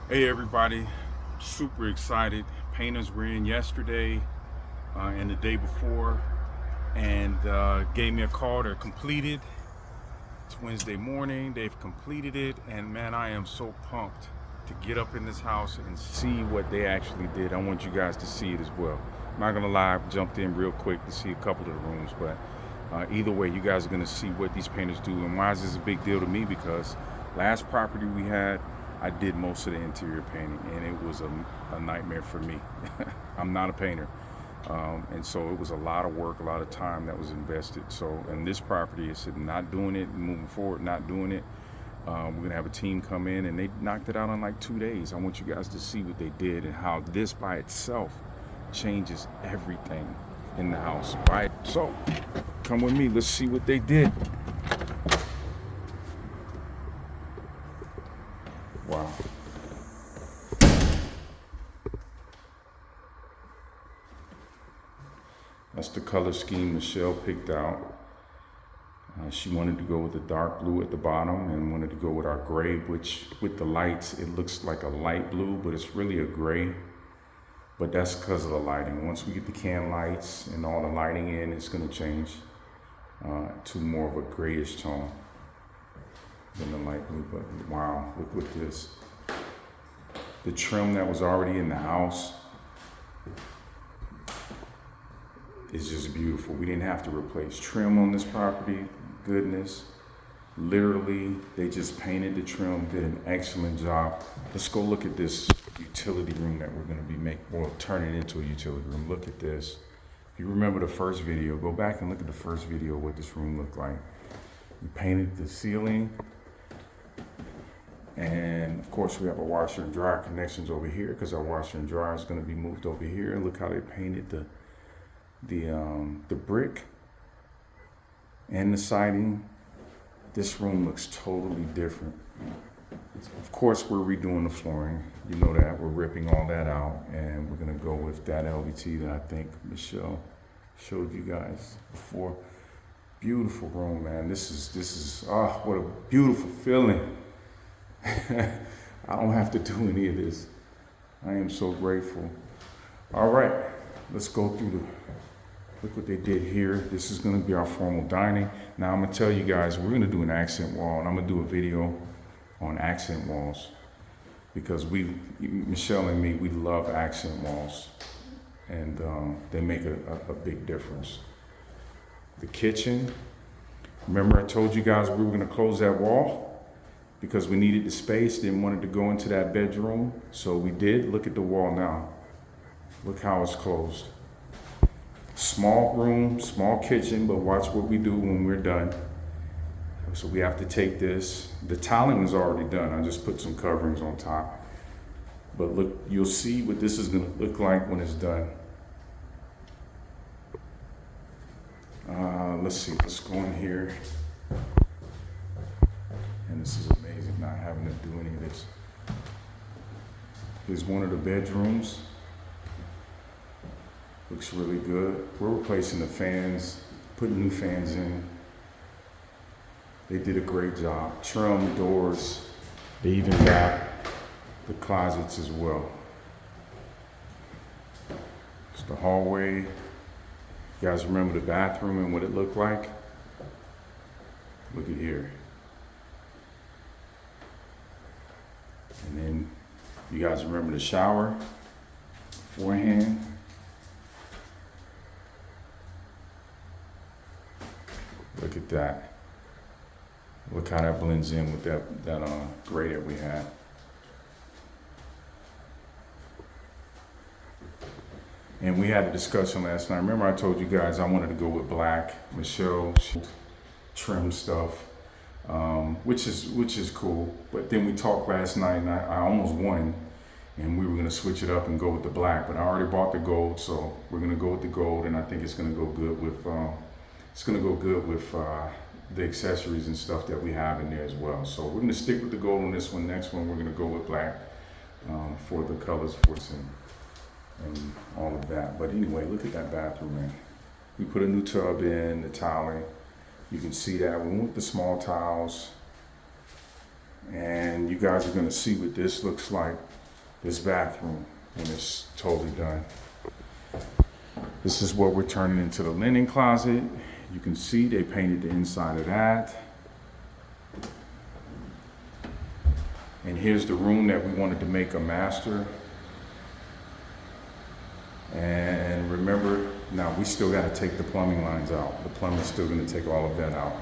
Hey everybody, super excited. Painters were in yesterday and the day before and gave me a call. They're completed. It's Wednesday morning. They've completed it, and man, I am so pumped to get up in this house and see what they actually did. I want you guys to see it as well. I'm not gonna lie, I jumped in real quick to see a couple of the rooms, but either way, you guys are gonna see what these painters do. And why is this a big deal to me? Because last property we had, I did most of the interior painting, and it was a nightmare for me. I'm not a painter. And so it was a lot of work, a lot of time that was invested. So in this property, I said not doing it, moving forward, not doing it. We're gonna have a team come in, and they knocked it out in like 2 days. I want you guys to see what they did and how this by itself changes everything in the house. Right? So come with me. Let's see what they did. Wow. That's the color scheme Michelle picked out. She wanted to go with the dark blue at the bottom and wanted to go with our gray, which with the lights, it looks like a light blue, but it's really a gray. But that's because of the lighting. Once we get the can lights and all the lighting in, it's gonna change to more of a grayish tone than the light blue. But wow, look what this. The trim that was already in the house is just beautiful. We didn't have to replace trim on this property. Goodness, literally, they just painted the trim, did an excellent job. Let's go look at this utility room that we're gonna be turning it into a utility room. Look at this. If you remember the first video, go back and look at the first video, what this room looked like. We painted the ceiling, and of course we have a washer and dryer connections over here because our washer and dryer is gonna be moved over here. Look how they painted the brick and the siding. This room looks totally different. Of course, we're redoing the flooring. You know that. We're ripping all that out, and we're gonna go with that LVT that I think Michelle showed you guys before. Beautiful room, man. This is what a beautiful feeling. I don't have to do any of this. I am so grateful. All right, let's go through look what they did here. This is gonna be our formal dining. Now I'm gonna tell you guys, we're gonna do an accent wall, and I'm gonna do a video on accent walls because Michelle and me, we love accent walls, and they make a big difference. The kitchen, remember I told you guys we were gonna close that wall because we needed the space, didn't want it to go into that bedroom, so we did. Look at the wall now. Look how it's closed. Small room, small kitchen, but watch what we do when we're done. So we have to take this. The tiling is already done. I just put some coverings on top. But look, you'll see what this is gonna look like when it's done. Let's see, let's go in here. And this is amazing, not having to do any of this. Here's one of the bedrooms. Looks really good. We're replacing the fans, putting new fans in. They did a great job. Trim, doors. They even got the closets as well. It's the hallway. You guys remember the bathroom and what it looked like? Look at here. And then you guys remember the shower beforehand. Look at that. Look how that blends in with that gray that we had. And we had a discussion last night. Remember I told you guys I wanted to go with black. Michelle trim stuff, which is cool. But then we talked last night, and I almost won, and we were gonna switch it up and go with the black. But I already bought the gold, so we're gonna go with the gold, and I think it's gonna go good with the accessories and stuff that we have in there as well. So we're gonna stick with the gold on this one. Next one, we're gonna go with black for the colors for us and all of that. But anyway, look at that bathroom, man. We put a new tub in, the tiling. You can see that we went with the small tiles. And you guys are gonna see what this looks like, this bathroom, when it's totally done. This is what we're turning into the linen closet. You can see they painted the inside of that. And here's the room that we wanted to make a master. And remember, now we still got to take the plumbing lines out. The plumber's still going to take all of that out.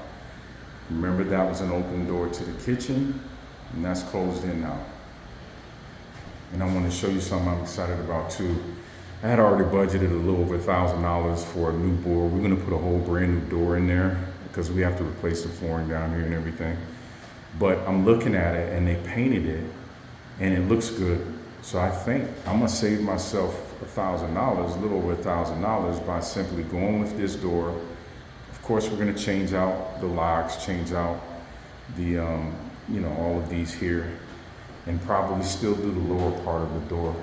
Remember, that was an open door to the kitchen, and that's closed in now. And I want to show you something I'm excited about too. I had already budgeted a little over $1,000 for a new board. We're going to put a whole brand new door in there because we have to replace the flooring down here and everything. But I'm looking at it, and they painted it, and it looks good. So I think I'm gonna save myself $1,000, a little over $1,000, by simply going with this door. Of course, we're gonna change out the locks, change out the, all of these here, and probably still do the lower part of the door,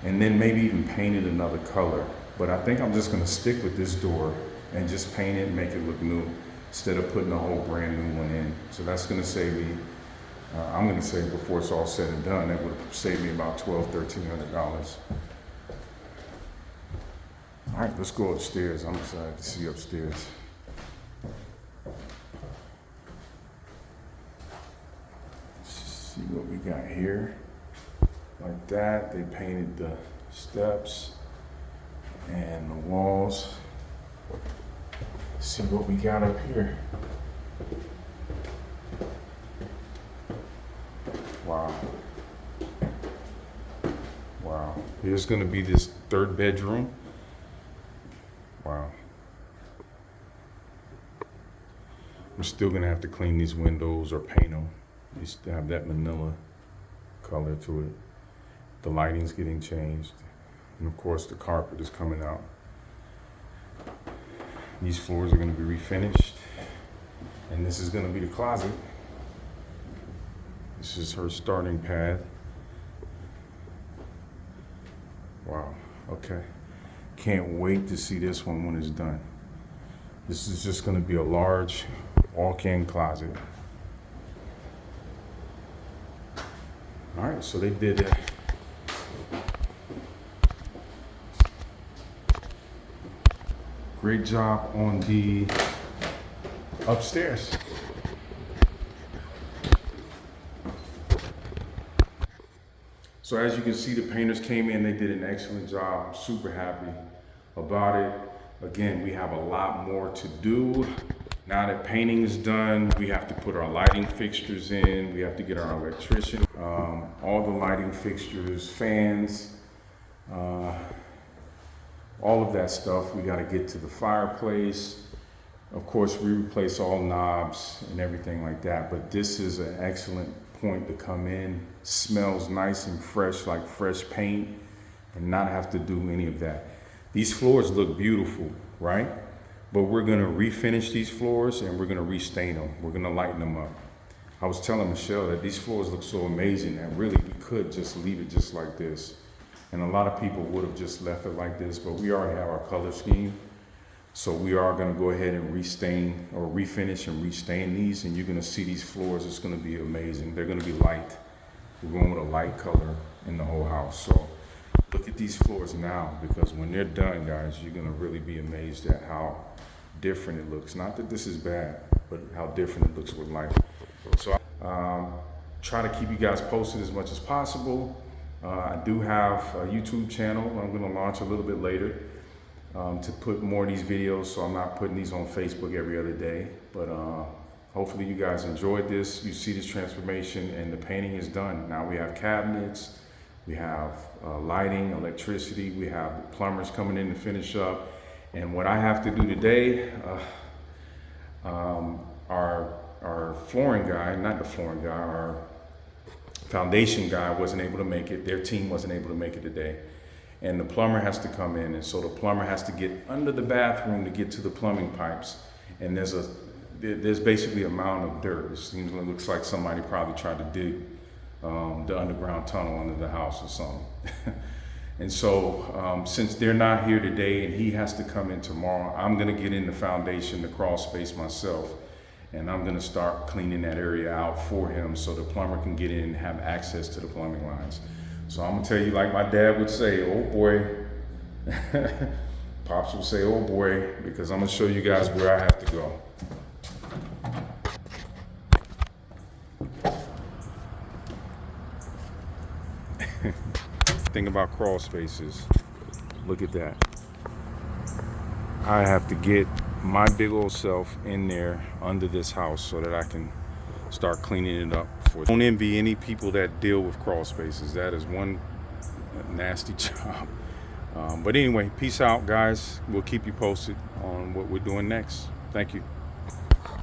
and then maybe even paint it another color. But I think I'm just gonna stick with this door and just paint it and make it look new, instead of putting a whole brand new one in. So that's gonna save me, I'm gonna say before it's all said and done, that would save me about $1,200–1,300. All right, let's go upstairs. I'm excited to see upstairs. Let's see what we got here. Like that, they painted the steps and the walls. Let's see what we got up here. Wow. Wow. Here's gonna be this third bedroom. Wow. I'm still gonna have to clean these windows or paint them. They still have that manila color to it. The lighting's getting changed. And of course the carpet is coming out. These floors are gonna be refinished. And this is gonna be the closet. This is her starting pad. Wow, okay. Can't wait to see this one when it's done. This is just gonna be a large walk-in closet. All right, so they did a great job on the upstairs. So as you can see, the painters came in, they did an excellent job. I'm super happy about it. Again, we have a lot more to do. Now that painting is done, we have to put our lighting fixtures in. We have to get our electrician, all the lighting fixtures, fans, all of that stuff. We gotta get to the fireplace. Of course, we replace all knobs and everything like that, but this is an excellent point to come in. Smells nice and fresh, like fresh paint, and not have to do any of that. These floors look beautiful, right? But we're gonna refinish these floors and we're gonna restain them. We're gonna lighten them up. I was telling Michelle that these floors look so amazing that really we could just leave it just like this. And a lot of people would have just left it like this, but we already have our color scheme. So we are gonna go ahead and restain or refinish and restain these, and you're gonna see these floors. It's gonna be amazing. They're gonna be light. We're going with a light color in the whole house. So look at these floors now, because when they're done, guys, you're gonna really be amazed at how different it looks. Not that this is bad, but how different it looks with light. So try to keep you guys posted as much as possible. I do have a YouTube channel I'm gonna launch a little bit later. To put more of these videos, so I'm not putting these on Facebook every other day. But hopefully you guys enjoyed this. You see this transformation, and the painting is done. Now we have cabinets, we have lighting, electricity, we have plumbers coming in to finish up. And what I have to do today, our flooring guy, not the flooring guy, our foundation guy wasn't able to make it. Their team wasn't able to make it today. And the plumber has to come in, and so the plumber has to get under the bathroom to get to the plumbing pipes. And there's basically a mound of dirt. It looks like somebody probably tried to dig the underground tunnel under the house or something. And so since they're not here today and he has to come in tomorrow, I'm gonna get in the foundation, the crawl space myself, and I'm gonna start cleaning that area out for him so the plumber can get in and have access to the plumbing lines. So I'm gonna tell you, like my dad would say, oh boy. Pops will say, oh boy, because I'm gonna show you guys where I have to go. Thing about crawl spaces, look at that. I have to get my big old self in there under this house so that I can start cleaning it up. Don't envy any people that deal with crawl spaces. That is one nasty job. But anyway, peace out, guys. We'll keep you posted on what we're doing next. Thank you.